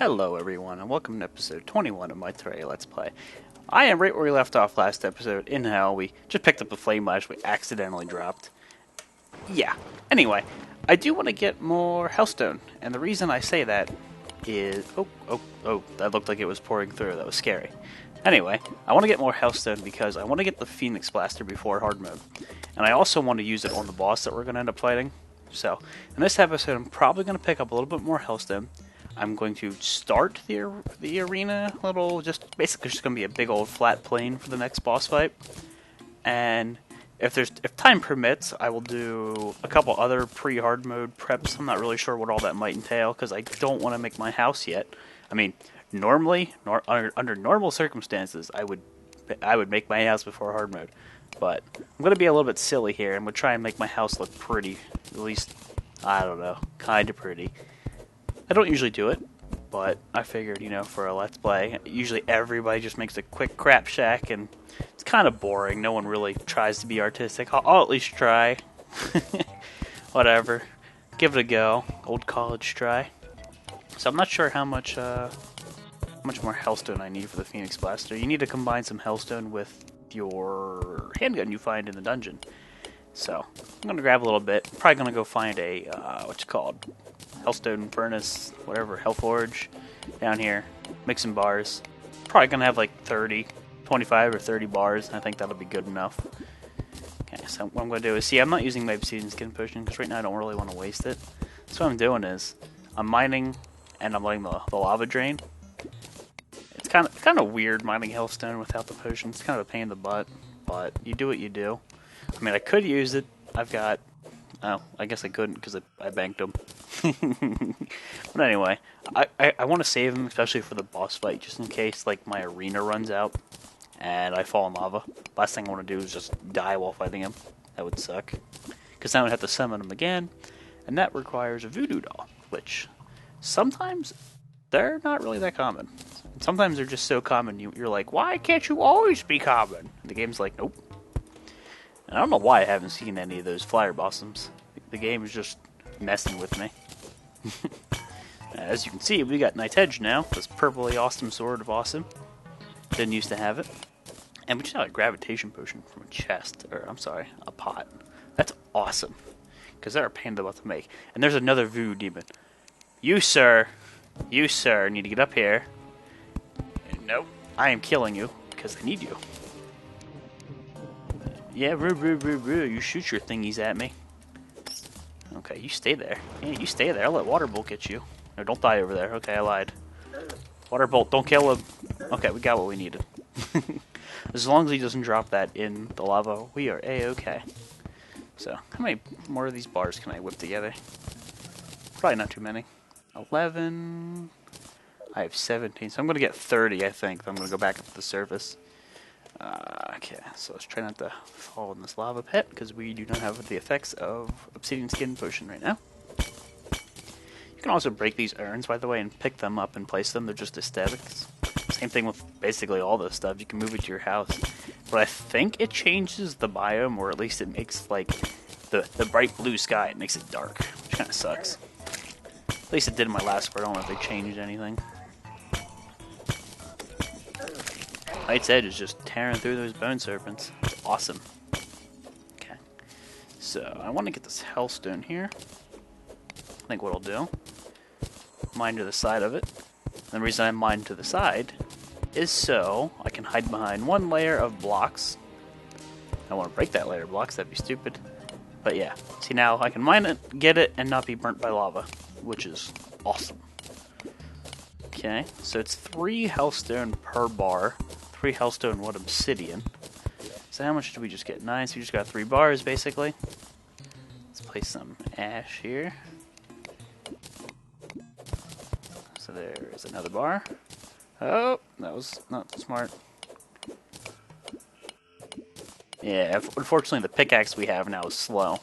Hello everyone, and welcome to episode 21 of my Terraria Let's Play. I am right where we left off last episode, in hell. We just picked up the flame lash we accidentally dropped. Yeah, anyway, I do want to get more hellstone, and the reason I say that is... Oh, that looked like it was pouring through, that was scary. Anyway, I want to get more hellstone because I want to get the Phoenix Blaster before hard mode. And I also want to use it on the boss that we're going to end up fighting. So, in this episode I'm probably going to pick up a little bit more hellstone. I'm going to start the arena basically just going to be a big old flat plane for the next boss fight. And if time permits, I will do a couple other pre-hard mode preps. I'm not really sure what all that might entail because I don't want to make my house yet. I mean, normally, under normal circumstances, I would make my house before hard mode. But I'm going to be a little bit silly here and we'll try and make my house look pretty. At least, I don't know, kind of pretty. I don't usually do it, but I figured, for a Let's Play, usually everybody just makes a quick crap shack, and it's kind of boring. No one really tries to be artistic. I'll at least try. Whatever. Give it a go. Old college try. So I'm not sure how much more hellstone I need for the Phoenix Blaster. You need to combine some hellstone with your handgun you find in the dungeon. So I'm going to grab a little bit. I'm probably going to go find a, hellstone furnace, whatever, hell forge down here. Make some bars. Probably going to have like 25 or 30 bars. I think that'll be good enough. Okay, so what I'm going to do is, see, I'm not using my obsidian skin potion because right now I don't really want to waste it. So what I'm doing is, I'm mining and I'm letting the lava drain. It's kind of weird mining hellstone without the potion. It's kind of a pain in the butt, but you do what you do. I mean, I could use it. I've got... Oh, I guess I couldn't because I banked them. But anyway, I want to save them, especially for the boss fight, just in case like my arena runs out and I fall in lava. Last thing I want to do is just die while fighting him. That would suck. Because then I would have to summon him again, and that requires a voodoo doll, which sometimes they're not really that common. Sometimes they're just so common you're like, why can't you always be common? And the game's like, nope. And I don't know why I haven't seen any of those flyer blossoms. The game is just messing with me. As you can see, we got Night's Edge now. This purpley awesome sword of awesome. Didn't used to have it. And we just got a gravitation potion from a chest. Or, I'm sorry, a pot. That's awesome. Because they're a pain in the butt to make. And there's another voodoo demon. You, sir, need to get up here. Nope. I am killing you because I need you. Yeah, you shoot your thingies at me. Okay, you stay there. Yeah, you stay there. I'll let Water Bolt get you. No, don't die over there. Okay, I lied. Water Bolt, don't kill him. Okay, we got what we needed. As long as he doesn't drop that in the lava, we are A-okay. So, how many more of these bars can I whip together? Probably not too many. 11... I have 17, so I'm going to get 30, I think. I'm going to go back up to the surface. Okay, so let's try not to fall in this lava pit, because we do not have the effects of obsidian skin potion right now. You can also break these urns, by the way, and pick them up and place them. They're just aesthetics. Same thing with basically all this stuff. You can move it to your house. But I think it changes the biome, or at least it makes, like, the bright blue sky, it makes it dark, which kind of sucks. At least it did in my last part. I don't know if they changed anything. Night's Edge is just tearing through those bone serpents. It's awesome. Okay. So, I want to get this hellstone here. I think what I'll do, mine to the side of it. And the reason I mine to the side is so I can hide behind one layer of blocks. I don't want to break that layer of blocks, that'd be stupid. But yeah, see now I can mine it, get it, and not be burnt by lava, which is awesome. Okay, so it's 3 hellstone per bar. 3 hellstone, 1 obsidian. So how much did we just get? 9, so we just got 3 bars, basically. Let's place some ash here. So there is another bar. Oh, that was not smart. Yeah, unfortunately the pickaxe we have now is slow.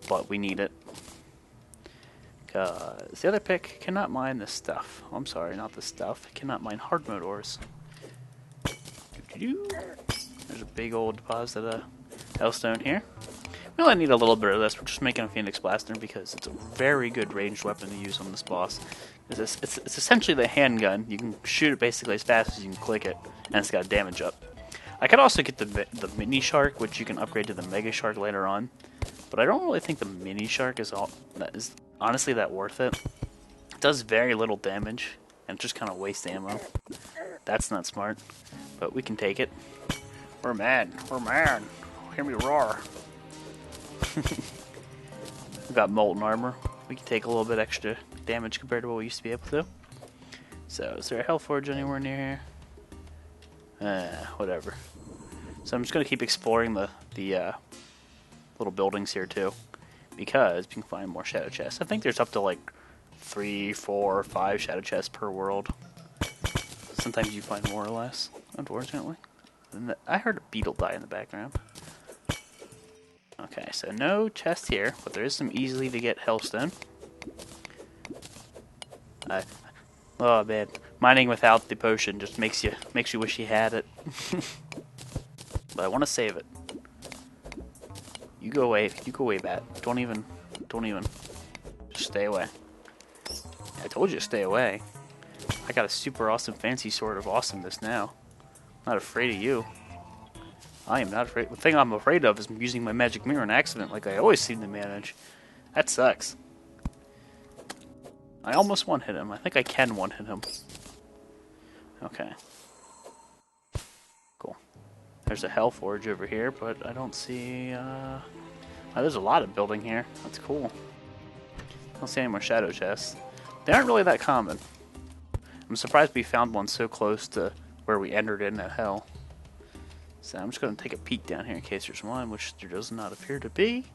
But we need it. Because the other pick cannot mine this stuff. Oh, I'm sorry, not this stuff. It cannot mine hard mode ores. There's a big old deposit of hellstone here. We only need a little bit of this. We're just making a Phoenix Blaster because it's a very good ranged weapon to use on this boss. It's essentially the handgun. You can shoot it basically as fast as you can click it, and it's got damage up. I could also get the Mini Shark, which you can upgrade to the Mega Shark later on, but I don't really think the Mini Shark is honestly that worth it. It does very little damage, and just kind of wastes ammo. That's not smart, but we can take it. We're mad. We're mad. Hear me roar. We've got Molten Armor. We can take a little bit extra damage compared to what we used to be able to. So, is there a Forage anywhere near here? Whatever. So I'm just going to keep exploring the little buildings here too, because you can find more shadow chests. I think there's up to like 3, 4, 5 shadow chests per world. Sometimes you find more or less, unfortunately. And I heard a beetle die in the background. Okay, so no chest here, but there is some easily to get hellstone. Oh man, mining without the potion just makes you wish you had it. But I want to save it. You go away, Bat. Don't even. Just stay away. I told you to stay away. I got a super awesome fancy sword of awesomeness now. I'm not afraid of you. I am not afraid. The thing I'm afraid of is using my magic mirror in accident like I always seem to manage. That sucks. I almost one-hit him. I think I can one-hit him. Okay. Cool. There's a Forage over here, but I don't see... Oh, there's a lot of building here. That's cool. I don't see any more shadow chests. They aren't really that common. I'm surprised we found one so close to where we entered in at hell. So I'm just going to take a peek down here in case there's one, which there does not appear to be.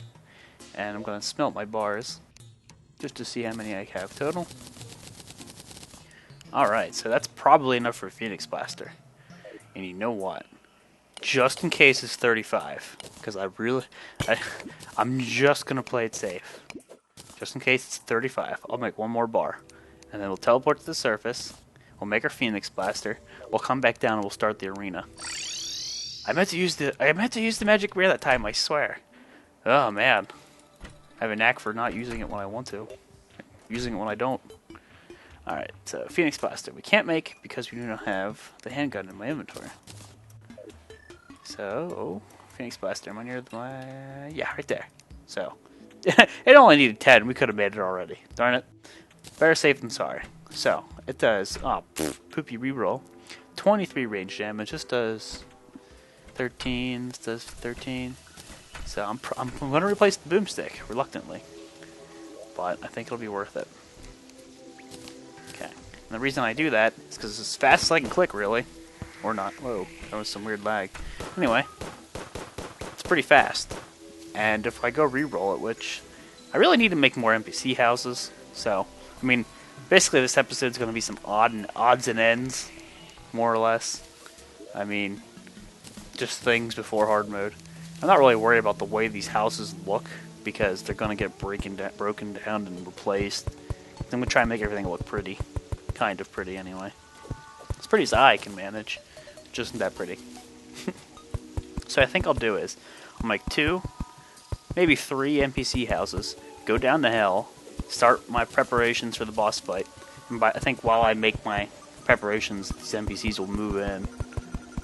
And I'm going to smelt my bars just to see how many I have total. Alright, so that's probably enough for a Phoenix Blaster. And you know what? Just in case it's 35, because I'm just going to play it safe. Just in case it's 35, I'll make one more bar. And then we'll teleport to the surface, we'll make our Phoenix Blaster, we'll come back down and we'll start the arena. I meant to use the magic mirror that time, I swear. Oh man. I have a knack for not using it when I want to. Using it when I don't. Alright, so Phoenix Blaster. We can't make because we do not have the handgun in my inventory. So, Phoenix Blaster. Am I near my... Yeah, right there. So, it only needed 10. We could have made it already. Darn it. Better safe than sorry. So, it does... Oh, poopy reroll. 23 range damage. This does... 13. This does 13. So I'm going to replace the boomstick, reluctantly. But I think it'll be worth it. Okay. And the reason I do that is because it's as fast as I can click, really. Or not. Whoa, that was some weird lag. Anyway, it's pretty fast. And if I go re-roll it, which... I really need to make more NPC houses. So, I mean, basically this episode's going to be some odds and ends, more or less. I mean... just things before hard mode. I'm not really worried about the way these houses look because they're going to get broken down and replaced. I'm going to try and make everything look pretty. Kind of pretty, anyway. As pretty as I can manage. Just isn't that pretty. So I think I'll do is, I'll make 2, maybe 3 NPC houses, go down to hell, start my preparations for the boss fight. And I think while I make my preparations, these NPCs will move in.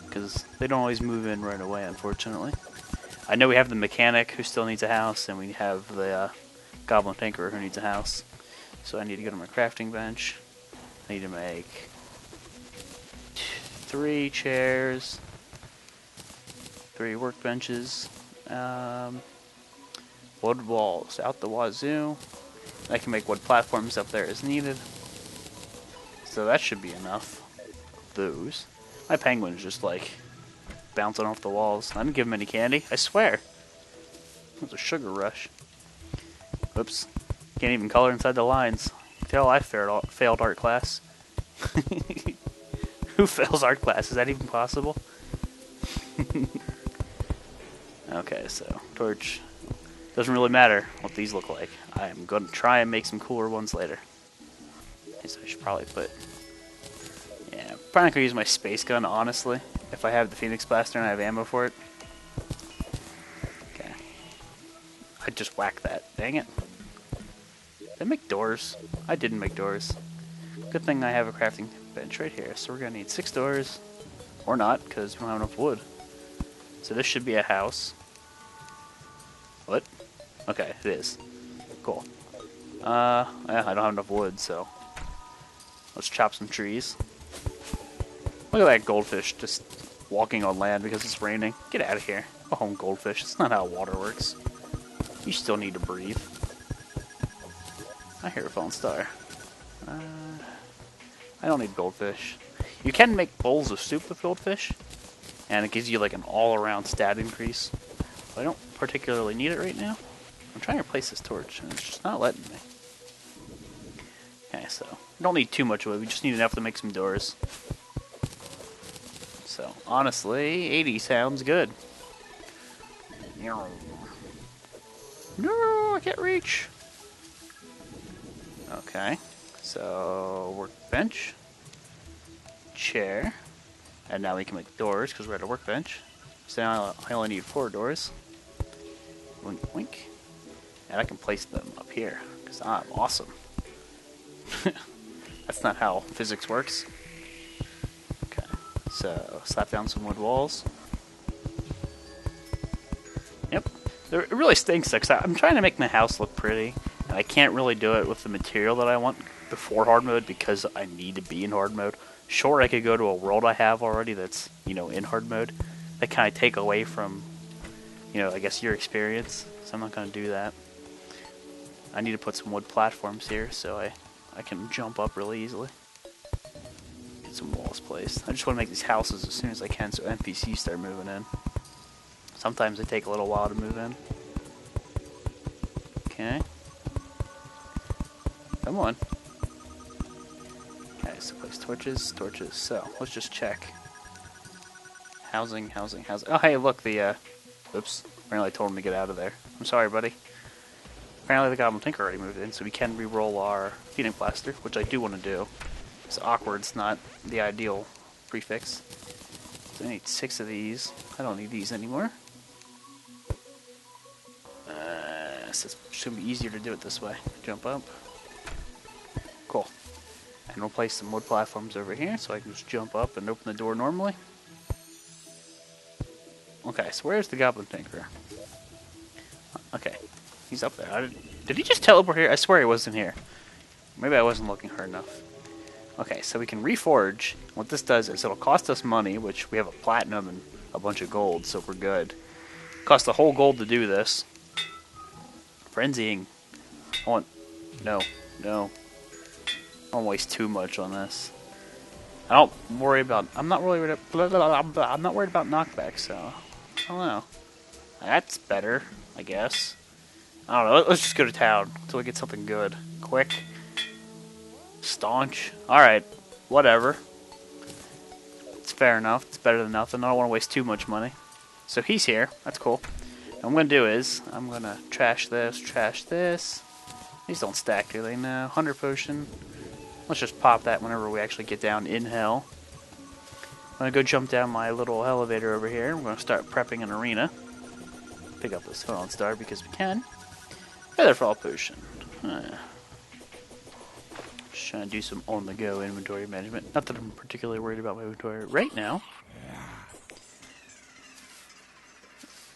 Because they don't always move in right away, unfortunately. I know we have the mechanic who still needs a house, and we have the goblin tinkerer who needs a house. So I need to go to my crafting bench. I need to make 3 chairs, 3 workbenches, wood walls out the wazoo. I can make wood platforms up there as needed. So that should be enough. Those. My penguin's just like bouncing off the walls. I didn't give him any candy, I swear. It was a sugar rush. Oops. Can't even color inside the lines. Tell I failed art class. Who fails art class? Is that even possible? Okay, so torch. Doesn't really matter what these look like. I am going to try and make some cooler ones later. So I should probably put... Yeah, probably not going to use my space gun, honestly, if I have the Phoenix Blaster and I have ammo for it. Okay. I just whacked that. Dang it. Did I make doors? I didn't make doors. Good thing I have a crafting bench right here. So we're going to need 6 doors. Or not, because we don't have enough wood. So this should be a house. What? Okay, it is. Cool. Yeah, I don't have enough wood, so let's chop some trees. Look at that goldfish just walking on land because it's raining. Get out of here. Go home, goldfish. That's not how water works. You still need to breathe. I hear a fallen star. I don't need goldfish. You can make bowls of soup with goldfish, and it gives you like an all-around stat increase. But I don't particularly need it right now. I'm trying to replace this torch, and it's just not letting me. Okay, so we don't need too much wood. We just need enough to make some doors. So honestly, 80 sounds good. No, I can't reach. Okay, so workbench, chair, and now we can make doors because we're at a workbench. So now I only need 4 doors. Wink, wink. And I can place them up here because I'm awesome. That's not how physics works. Okay, so slap down some wood walls. Yep. It really stinks because I'm trying to make my house look pretty, and I can't really do it with the material that I want before hard mode because I need to be in hard mode. Sure, I could go to a world I have already that's, you know, in hard mode. That kind of take away from, you know, I guess your experience. So I'm not going to do that. I need to put some wood platforms here so I can jump up really easily. Get some walls placed. I just want to make these houses as soon as I can so NPCs start moving in. Sometimes they take a little while to move in. Okay. Come on. Okay, so place torches. So, let's just check. Housing. Oh, hey, look, the, oops. Apparently I told him to get out of there. I'm sorry, buddy. Apparently the Goblin Tinker already moved in, so we can re-roll our Feeding Plaster, which I do want to do. It's awkward's not the ideal prefix. So I need 6 of these. I don't need these anymore. So it's should be easier to do it this way. Jump up. Cool. And we'll place some wood platforms over here, so I can just jump up and open the door normally. Okay, so where's the Goblin Tinker? Okay, he's up there. Did he just teleport here? I swear he wasn't here. Maybe I wasn't looking hard enough. Okay, so we can reforge. What this does is it'll cost us money, which we have a platinum and a bunch of gold, so we're good. Cost a whole gold to do this. Frenzying. No. I don't waste too much on this. I don't worry about. I'm not really worried about. I'm not worried about knockback, so I don't know. That's better, I guess. I don't know. Let's just go to town until we get something good. Quick. Staunch. Alright. Whatever. It's fair enough. It's better than nothing. I don't want to waste too much money. So he's here. That's cool. What I'm going to do is, I'm going to trash this. These don't stack, do they? No. 100 potion. Let's just pop that whenever we actually get down in hell. I'm going to go jump down my little elevator over here. We're going to start prepping an arena. Pick up this fallen star because we can. Featherfall potion. Just trying to do some on-the-go inventory management. Not that I'm particularly worried about my inventory right now.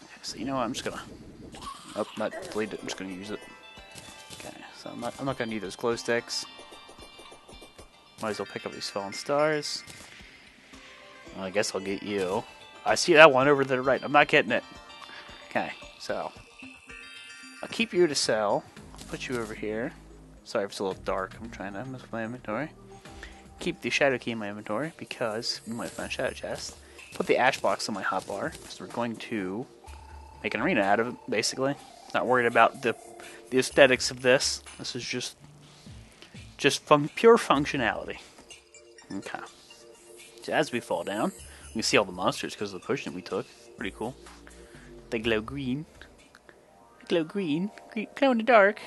Okay, so you know what? I'm just gonna. Oh, not delete it. I'm just gonna use it. Okay, so I'm not gonna need those glow sticks. Might as well pick up these fallen stars. Well, I guess I'll get you. I see that one over to the right. I'm not getting it. Okay, so I'll keep you to sell. I'll put you over here. Sorry if it's a little dark. I'm trying to mess with my inventory. Keep the shadow key in my inventory because we might find a shadow chest. Put the ash box on my hotbar because we're going to make an arena out of it, basically. Not worried about the aesthetics of this. This is just pure functionality. Okay. So as we fall down, we can see all the monsters because of the potion we took. Pretty cool. They glow green. Glow green. Glow in the dark.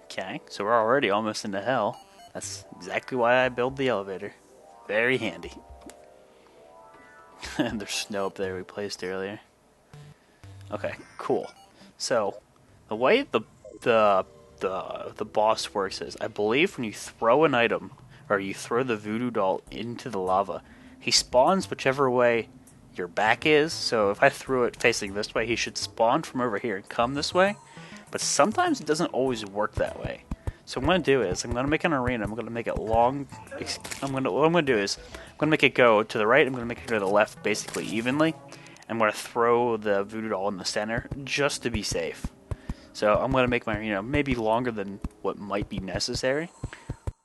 Okay, so we're already almost into hell. That's exactly why I build the elevator. Very handy. And there's snow up there we placed earlier. Okay, cool. So, The way the boss works is, I believe when you throw an item, or you throw the voodoo doll into the lava, he spawns whichever way your back is. So if I threw it facing this way, he should spawn from over here and come this way. But sometimes it doesn't always work that way. So what I'm going to do is, I'm going to make an arena, I'm going to make it long, what I'm going to do is, I'm going to make it go to the right, I'm going to make it go to the left, basically evenly. I'm going to throw the voodoo doll in the center, just to be safe. So I'm going to make my arena maybe longer than what might be necessary,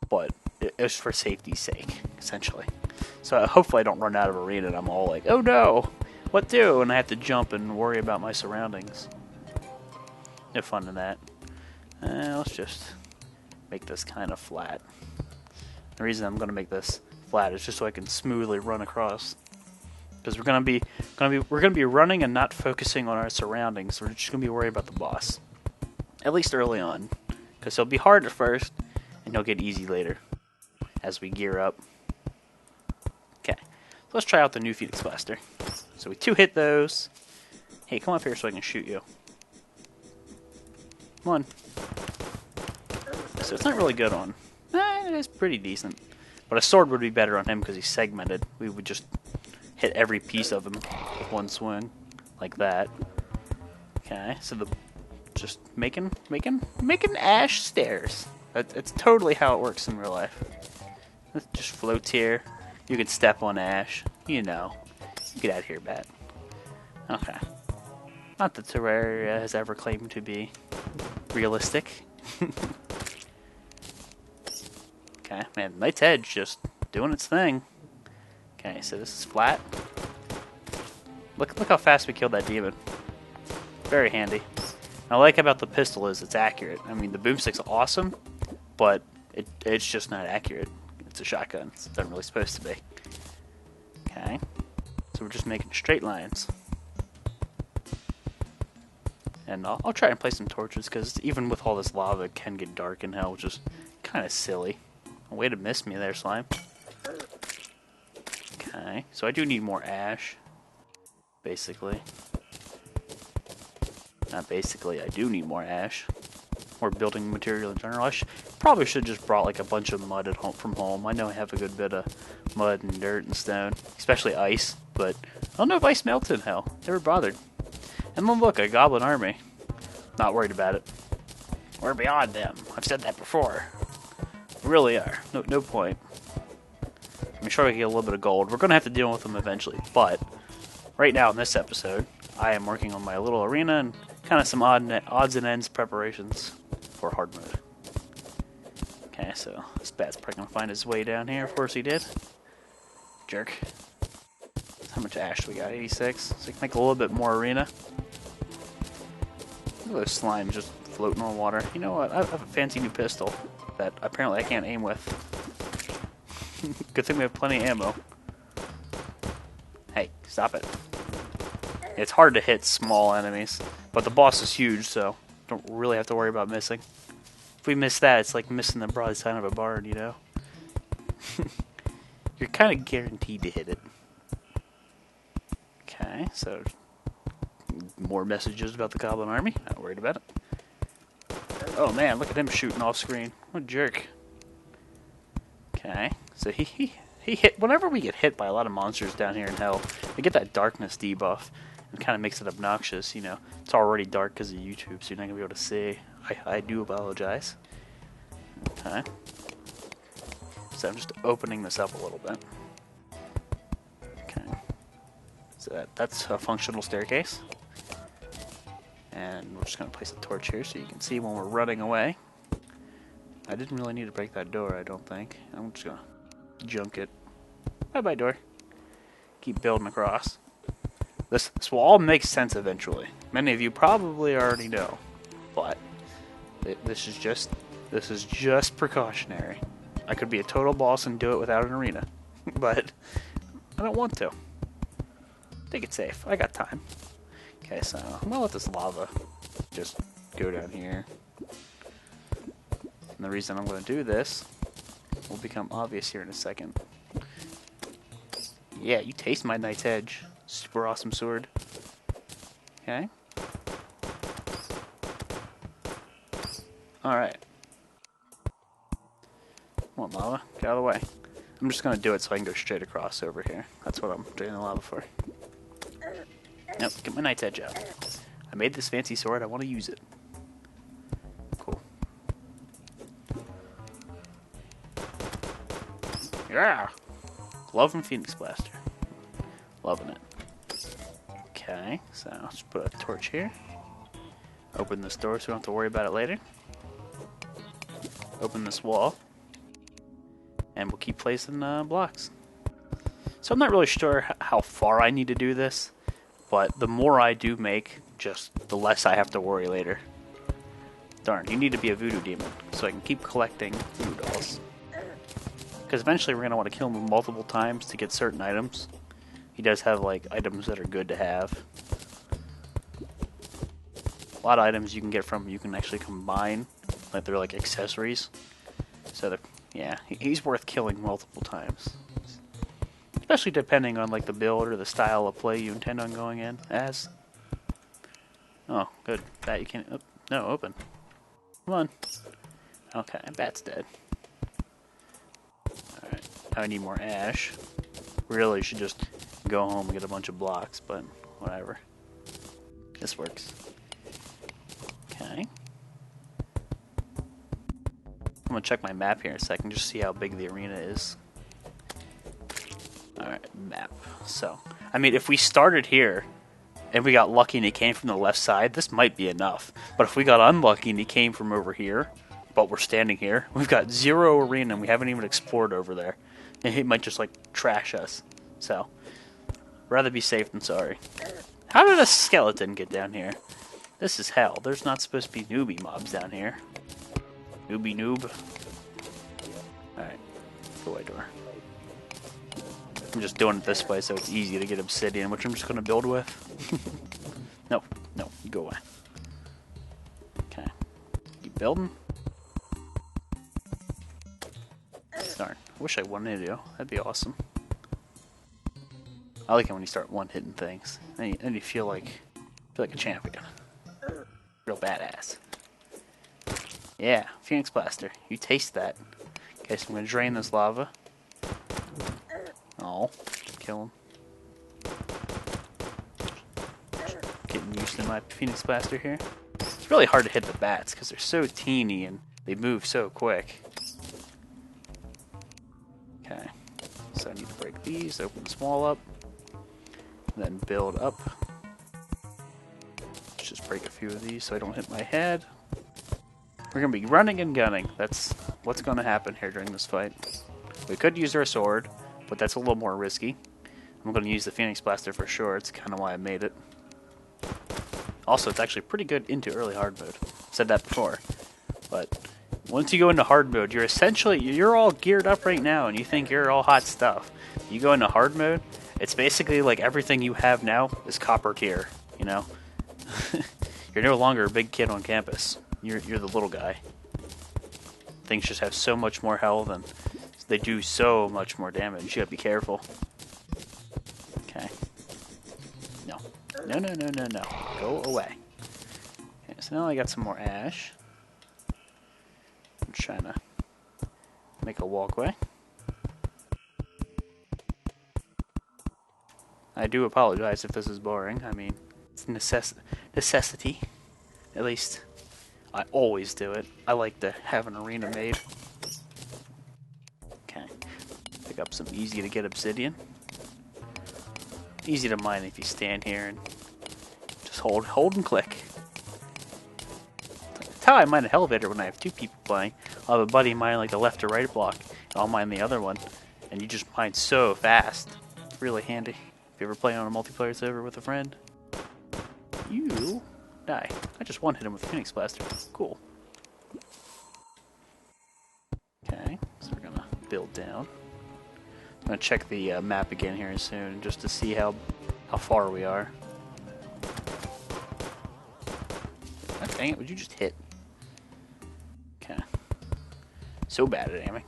but it's for safety's sake, essentially. So hopefully I don't run out of arena and I'm all like, oh no, what do? And I have to jump and worry about my surroundings. No fun in that. Let's just make this kind of flat. The reason I'm going to make this flat is just so I can smoothly run across. Because we're going to be running and not focusing on our surroundings. We're just going to be worried about the boss. At least early on. Because he'll be hard at first, and he'll get easy later. As we gear up. Okay. So let's try out the new Phoenix Blaster. So we 2-hit those. Hey, come up here so I can shoot you. Come on. So it's not really good on. It is pretty decent. But a sword would be better on him because he's segmented. We would just hit every piece of him with one swing. Like that. Okay, so just making ash stairs. That's totally how it works in real life. It just floats here. You can step on ash. You know. Get out of here, bat. Okay. Not that Terraria has ever claimed to be realistic. Okay, man, Knight's Edge just doing its thing. Okay, so this is flat. Look how fast we killed that demon. Very handy. I like about the pistol is it's accurate. I mean, the boomstick's awesome, but it's just not accurate. It's a shotgun. It's not really supposed to be. Okay, so we're just making straight lines. And I'll try and place some torches, because even with all this lava, it can get dark in hell, which is kind of silly. Way to miss me there, slime. Okay, so I do need more ash. Basically. Not basically, I do need more ash. Or building material in general. Probably should just brought like a bunch of mud at home from home. I know I have a good bit of mud and dirt and stone. Especially ice, but I don't know if ice melts in hell. Never bothered. And then look, a goblin army. Not worried about it. We're beyond them. I've said that before. We really are. No point. I'm sure we can get a little bit of gold. We're going to have to deal with them eventually. But right now in this episode, I am working on my little arena and kind of some odds and ends preparations for hard mode. Okay, so this bat's probably going to find his way down here. Of course he did. Jerk. How much ash do we got? 86. So we can make a little bit more arena. Look at those slime just floating on water. You know what? I have a fancy new pistol that apparently I can't aim with. Good thing we have plenty of ammo. Hey, stop it. It's hard to hit small enemies, but the boss is huge, so don't really have to worry about missing. If we miss that, it's like missing the broadside of a barn, you know? You're kind of guaranteed to hit it. Okay, so more messages about the goblin army. Not worried about it. Oh man, look at him shooting off screen. What a jerk. Okay, so he hit. Whenever we get hit by a lot of monsters down here in hell, we get that darkness debuff. It kind of makes it obnoxious, you know. It's already dark because of YouTube, so you're not going to be able to see. I do apologize. Okay. So I'm just opening this up a little bit. Okay. So that's a functional staircase. And we're just going to place a torch here so you can see when we're running away. I didn't really need to break that door, I don't think. I'm just going to junk it. Bye-bye, door. Keep building across. This will all make sense eventually. Many of you probably already know, but this is just precautionary. I could be a total boss and do it without an arena, but I don't want to. Take it safe. I got time. Okay, so I'm gonna let this lava just go down here. And the reason I'm gonna do this will become obvious here in a second. Yeah, you taste my Knight's Edge. Super awesome sword. Okay. Alright. Come on, lava. Get out of the way. I'm just gonna do it so I can go straight across over here. That's what I'm doing the lava for. Nope, get my knight's edge out. I made this fancy sword, I want to use it. Cool. Yeah! Glove from Phoenix Blaster. Loving it. Okay, so I'll just put a torch here. Open this door so we don't have to worry about it later. Open this wall. And we'll keep placing blocks. So I'm not really sure how far I need to do this, but the more I do make, just the less I have to worry later. Darn, you need to be a voodoo demon, so I can keep collecting voodoo dolls. Because eventually we're going to want to kill him multiple times to get certain items. He does have, like, items that are good to have. A lot of items you can get from you can actually combine, like they're like accessories. So, yeah, he's worth killing multiple times. Especially depending on, like, the build or the style of play you intend on going in as. Oh, good. Bat you can't... Oh, no, open. Come on. Okay, bat's dead. Alright, now I need more ash. Really should just go home and get a bunch of blocks, but whatever. This works. Okay. I'm gonna check my map here in a second, just see how big the arena is. Alright, map. So, I mean, if we started here, and we got lucky and he came from the left side, this might be enough. But if we got unlucky and he came from over here, but we're standing here, we've got 0 arena and we haven't even explored over there. And he might just, like, trash us. So, rather be safe than sorry. How did a skeleton get down here? This is hell. There's not supposed to be newbie mobs down here. Newbie noob. Alright, go away, door. I'm just doing it this way so it's easy to get obsidian, which I'm just going to build with. No, no, you go away. Okay. Keep building. Darn, I wish I wanted to. That'd be awesome. I like it when you start one-hitting things. Then you feel like a champion. Real badass. Yeah, Phoenix Blaster. You taste that. Okay, so I'm going to drain this lava. Oh, kill him. Getting used to my Phoenix Blaster here. It's really hard to hit the bats because they're so teeny and they move so quick. Okay, so I need to break these, open this wall up, then build up. Let's just break a few of these so I don't hit my head. We're going to be running and gunning. That's what's going to happen here during this fight. We could use our sword, but that's a little more risky. I'm going to use the Phoenix Blaster for sure. It's kind of why I made it. Also, it's actually pretty good into early hard mode. Said that before. But once you go into hard mode, you're all geared up right now, and you think you're all hot stuff. You go into hard mode, it's basically like everything you have now is copper tier. You know, you're no longer a big kid on campus. You're the little guy. Things just have so much more health and they do so much more damage. You gotta be careful. Okay. No. No, no, no, no, no. Go away. Okay, so now I got some more ash. I'm trying to make a walkway. I do apologize if this is boring. I mean, it's necessity. At least, I always do it. I like to have an arena made. Okay. Pick up some easy to get obsidian. Easy to mine if you stand here and just hold and click. That's how I mine an elevator when I have 2 people playing. I'll have a buddy mine like the left or right block, and I'll mine the other one. And you just mine so fast. It's really handy. If you ever play on a multiplayer server with a friend. You die. I just one hit him with a Phoenix Blaster. Cool. Okay, so we're gonna build down. I'm gonna check the map again here soon just to see how far we are. God dang it, would you just hit? Okay. So bad at aiming.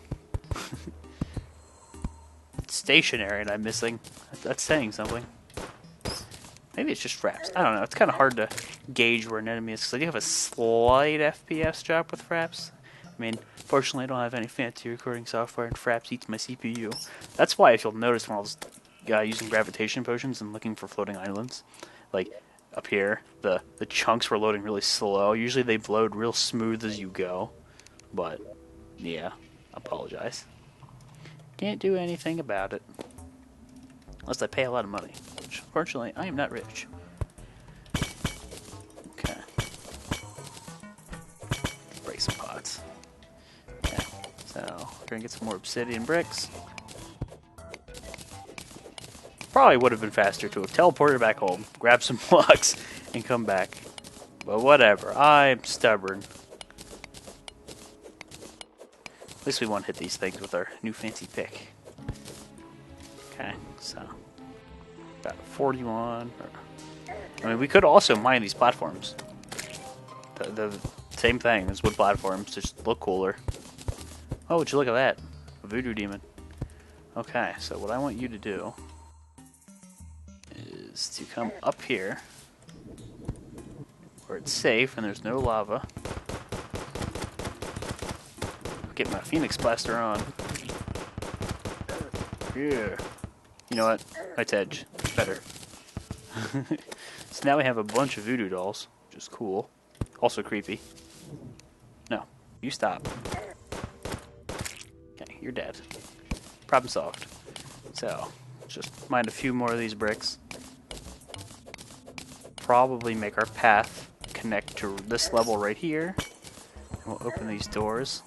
It's stationary and I'm missing. That's saying something. Maybe it's just fraps. I don't know. It's kind of hard to gauge where an enemy is, because I do have a slight FPS drop with fraps. I mean, fortunately I don't have any fancy recording software, and fraps eats my CPU. That's why, if you'll notice, when I was using gravitation potions and looking for floating islands, like up here, the chunks were loading really slow. Usually they load real smooth as you go, but yeah, apologize. Can't do anything about it. Unless I pay a lot of money, which, fortunately, I am not rich. Okay. Break some pots. Okay, so we're gonna get some more obsidian bricks. Probably would have been faster to have teleported back home, grab some blocks, and come back. But whatever, I'm stubborn. At least we won't hit these things with our new fancy pick. Okay, so got 41. I mean, we could also mine these platforms. The same thing as wood platforms, just look cooler. Oh, would you look at that? A voodoo demon. Okay, so what I want you to do is to come up here where it's safe and there's no lava. Get my Phoenix Blaster on. Yeah. You know what? Night's Edge. Better. So now we have a bunch of voodoo dolls, which is cool. Also creepy. No. You stop. Okay, you're dead. Problem solved. So, just mine a few more of these bricks. Probably make our path connect to this level right here. And we'll open these doors.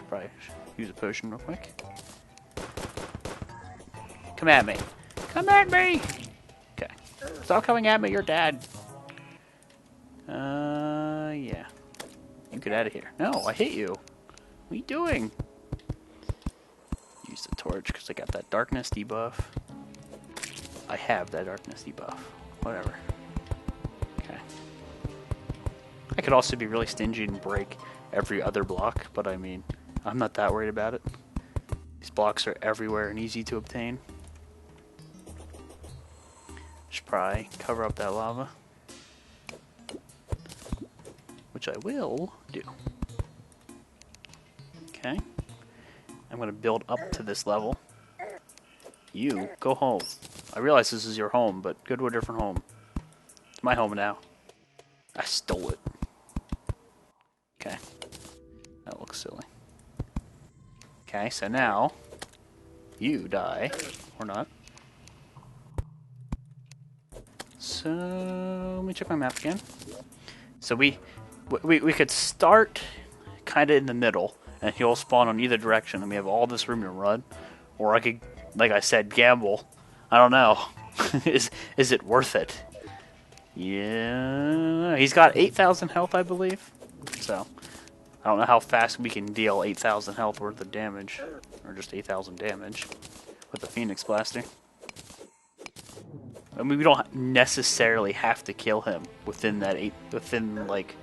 Probably use a potion real quick. Come at me. Come at me! Okay. Stop coming at me, you're dead. Yeah. You get out of here. No, I hit you. What are you doing? Use the torch because I got that darkness debuff. I have that darkness debuff. Whatever. Okay. I could also be really stingy and break every other block, but I mean, I'm not that worried about it. These blocks are everywhere and easy to obtain. Should probably cover up that lava, which I will do. Okay. I'm going to build up to this level. You, go home. I realize this is your home, but go to a different home. It's my home now. I stole it. Okay. That looks silly. Okay, so now you die, or not. So let me check my map again. So we could start kind of in the middle, and he'll spawn on either direction, and we have all this room to run. Or I could, like I said, gamble. I don't know. Is it worth it? Yeah, he's got 8,000 health, I believe. So I don't know how fast we can deal 8,000 health worth of damage, or just 8,000 damage with the Phoenix Blaster. I mean, we don't necessarily have to kill him within that like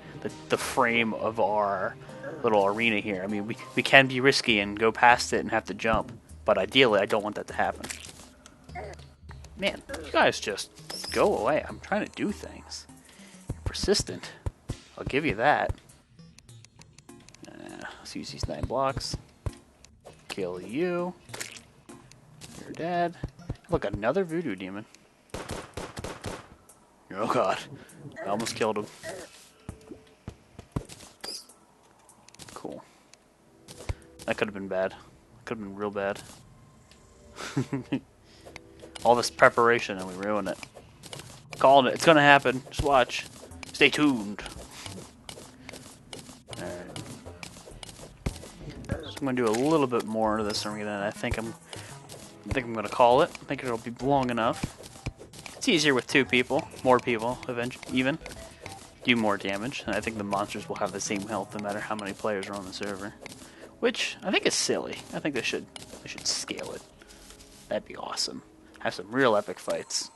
the frame of our little arena here. I mean, we can be risky and go past it and have to jump, but ideally, I don't want that to happen. Man, you guys just go away. I'm trying to do things. You're persistent. I'll give you that. Let's use these 9 blocks. Kill you. You're dead. Look, another voodoo demon. Oh god. I almost killed him. Cool. That could have been bad. Could have been real bad. All this preparation and we ruin it. Calling it. It's gonna happen. Just watch. Stay tuned. Alright. So I'm gonna do a little bit more of this arena, and I think I'm gonna call it. I think it'll be long enough. It's easier with 2 people, more people, even. Do more damage, and I think the monsters will have the same health no matter how many players are on the server. Which, I think is silly. I think they should scale it. That'd be awesome. Have some real epic fights.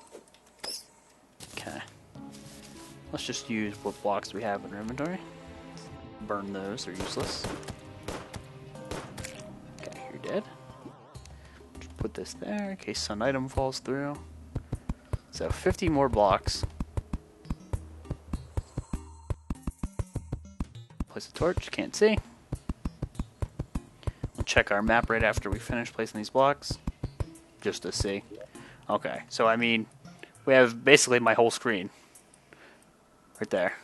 Okay. Let's just use what blocks we have in our inventory. Burn those, they're useless. Okay, you're dead. Just put this there in case some item falls through. So 50 more blocks. Place a torch, can't see. We'll check our map right after we finish placing these blocks, just to see. Okay, so I mean, we have basically my whole screen right there.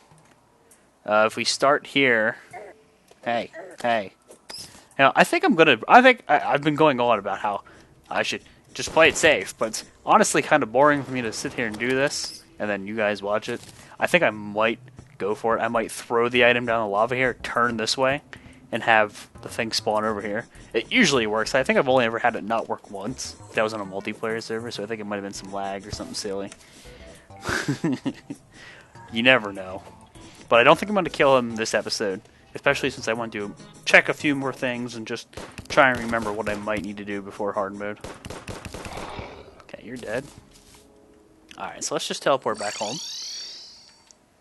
If we start here, hey. Now, I think I've been going on about how I should just play it safe, but it's honestly kind of boring for me to sit here and do this, and then you guys watch it. I think I might go for it. I might throw the item down the lava here, turn this way, and have the thing spawn over here. It usually works. I think I've only ever had it not work once. That was on a multiplayer server, so I think it might have been some lag or something silly. You never know. But I don't think I'm going to kill him this episode, especially since I want to check a few more things and just try and remember what I might need to do before hard mode. Okay, you're dead. Alright, so let's just teleport back home.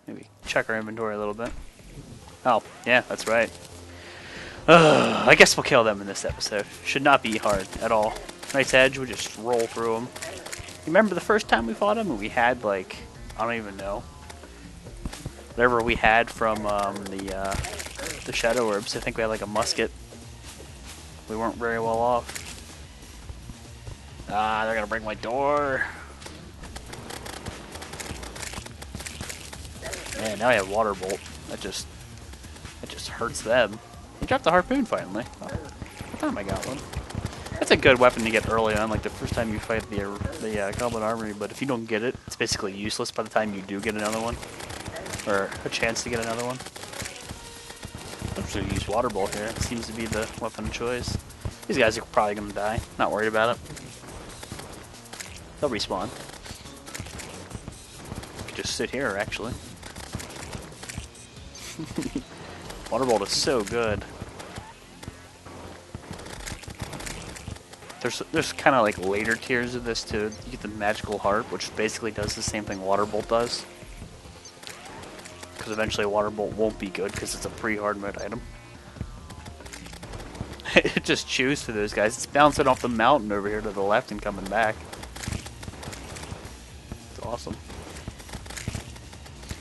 Maybe check our inventory a little bit. Oh, yeah, that's right. I guess we'll kill them in this episode. Should not be hard at all. Nice edge, we'll just roll through them. Remember the first time we fought them? We had, like, I don't even know. Whatever we had from the Shadow Orbs. I think we had, like, a musket. We weren't very well off. Ah, they're gonna break my door. Man, now I have Water Bolt. That just hurts them. He dropped the harpoon finally. Oh, what time I got one? That's a good weapon to get early on, like the first time you fight the Goblin Armory, but if you don't get it, it's basically useless by the time you do get another one. Or a chance to get another one. I'm just going to use Water Bolt here. It seems to be the weapon of choice. These guys are probably going to die. Not worried about it. They'll respawn. You could just sit here, actually. Water Bolt is so good. There's kind of like later tiers of this too. You get the Magical Harp, which basically does the same thing Water Bolt does. Because eventually Water Bolt won't be good because it's a pre-hard mode item. It just chews through those guys. It's bouncing off the mountain over here to the left and coming back. It's awesome.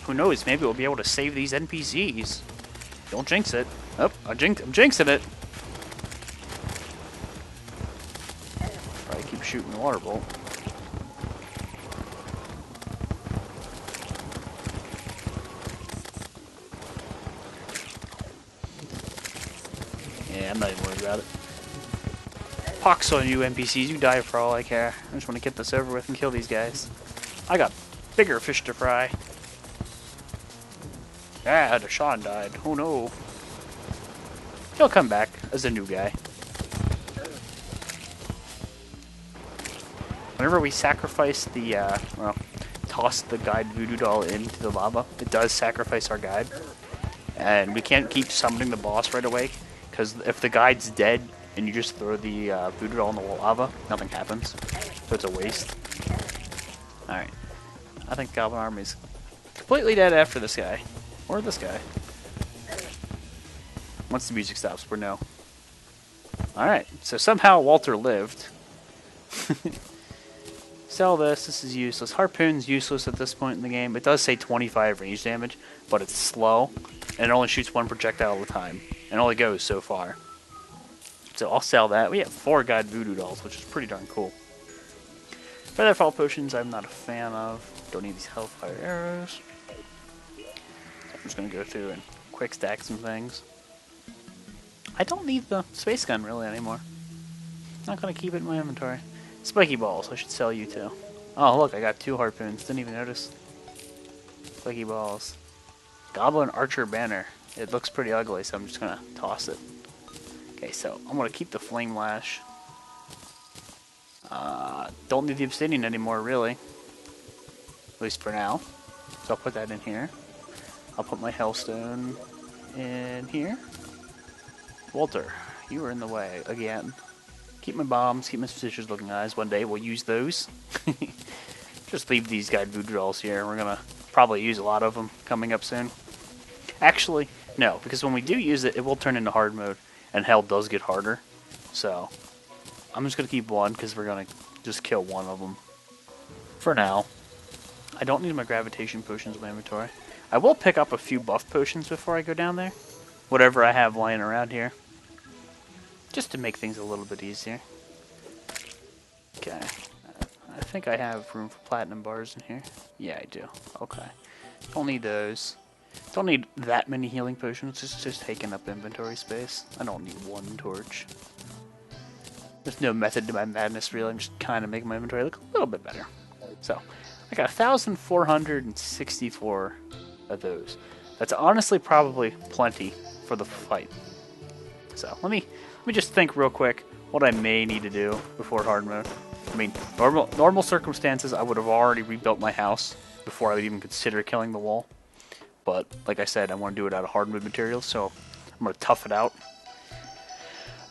Who knows? Maybe we'll be able to save these NPCs. Don't jinx it. Oh, I'm jinxing it. Probably keep shooting the Water Bolt. Yeah, I'm not even worried about it. Pox on you NPCs, you die for all I care. I just want to get this over with and kill these guys. I got bigger fish to fry. Ah, Deshaun died. Oh no. He'll come back as a new guy. Whenever we sacrifice the, toss the guide voodoo doll into the lava, it does sacrifice our guide. And we can't keep summoning the boss right away, because if the guide's dead and you just throw the voodoo doll in the lava, nothing happens. So it's a waste. Alright. I think Goblin Army's completely dead after this guy. Or this guy. Once the music stops, we're no. Alright, so somehow Walter lived. Sell this, this is useless. Harpoon's useless at this point in the game. It does say 25 range damage, but it's slow, and it only shoots one projectile at a time. And only goes so far. So I'll sell that. We have 4 guide voodoo dolls, which is pretty darn cool. Featherfall potions I'm not a fan of. Don't need these hellfire arrows. I'm just going to go through and quick stack some things. I don't need the space gun really anymore. Not going to keep it in my inventory. Spiky balls, I should sell you too. Oh look, I got 2 harpoons, didn't even notice. Spiky balls. Goblin Archer banner. It looks pretty ugly, so I'm just going to toss it. Okay, so I'm going to keep the flame lash. Don't need the obsidian anymore really. At least for now. So I'll put that in here. I'll put my hellstone in here. Walter, you are in the way again. Keep my bombs, keep my suspicious looking eyes. One day we'll use those. Just leave these guide voodoo dolls here. We're gonna probably use a lot of them coming up soon. Actually, no, because when we do use it, it will turn into hard mode, and hell does get harder. So, I'm just gonna keep one because we're gonna just kill one of them for now. I don't need my gravitation potions in my inventory. I will pick up a few buff potions before I go down there. Whatever I have lying around here. Just to make things a little bit easier. Okay. I think I have room for platinum bars in here. Yeah, I do. Okay. Don't need those. Don't need that many healing potions. It's just taking up inventory space. I don't need one torch. There's no method to my madness, really. I'm just kind of making my inventory look a little bit better. So, I got 1,464 of those. That's honestly probably plenty for the fight. So, let me just think real quick what I may need to do before hard mode. I mean, normal circumstances, I would have already rebuilt my house before I would even consider killing the wall. But, like I said, I want to do it out of hard mode materials, so I'm going to tough it out.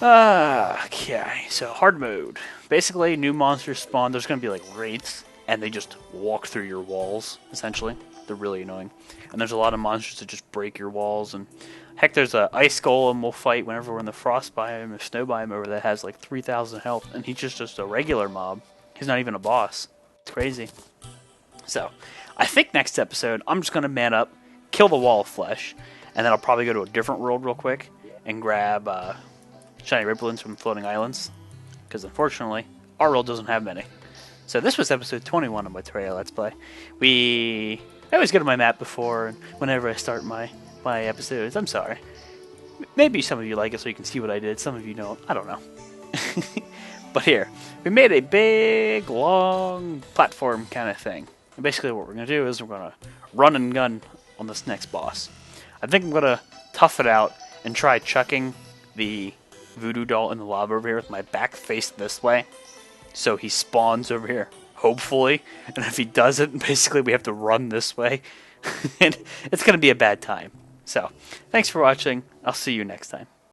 Okay, so hard mode. Basically, new monsters spawn. There's going to be like wraiths, and they just walk through your walls, essentially. They're really annoying. And there's a lot of monsters that just break your walls. And heck, there's a ice golem we'll fight whenever we're in the frost biome or snow biome over that has like 3,000 health, and he's just a regular mob. He's not even a boss. It's crazy. So, I think next episode, I'm just going to man up, kill the wall of flesh, and then I'll probably go to a different world real quick and grab shiny ripples from floating islands, because unfortunately our world doesn't have many. So this was episode 21 of my Terraria Let's Play. I always go to my map before and whenever I start my episodes. I'm sorry. Maybe some of you like it so you can see what I did. Some of you don't. I don't know. But here, we made a big, long platform kind of thing. And basically what we're going to do is we're going to run and gun on this next boss. I think I'm going to tough it out and try chucking the voodoo doll in the lava over here with my back faced this way, so he spawns over here, hopefully, and if he doesn't, basically we have to run this way, and it's going to be a bad time. So, thanks for watching, I'll see you next time.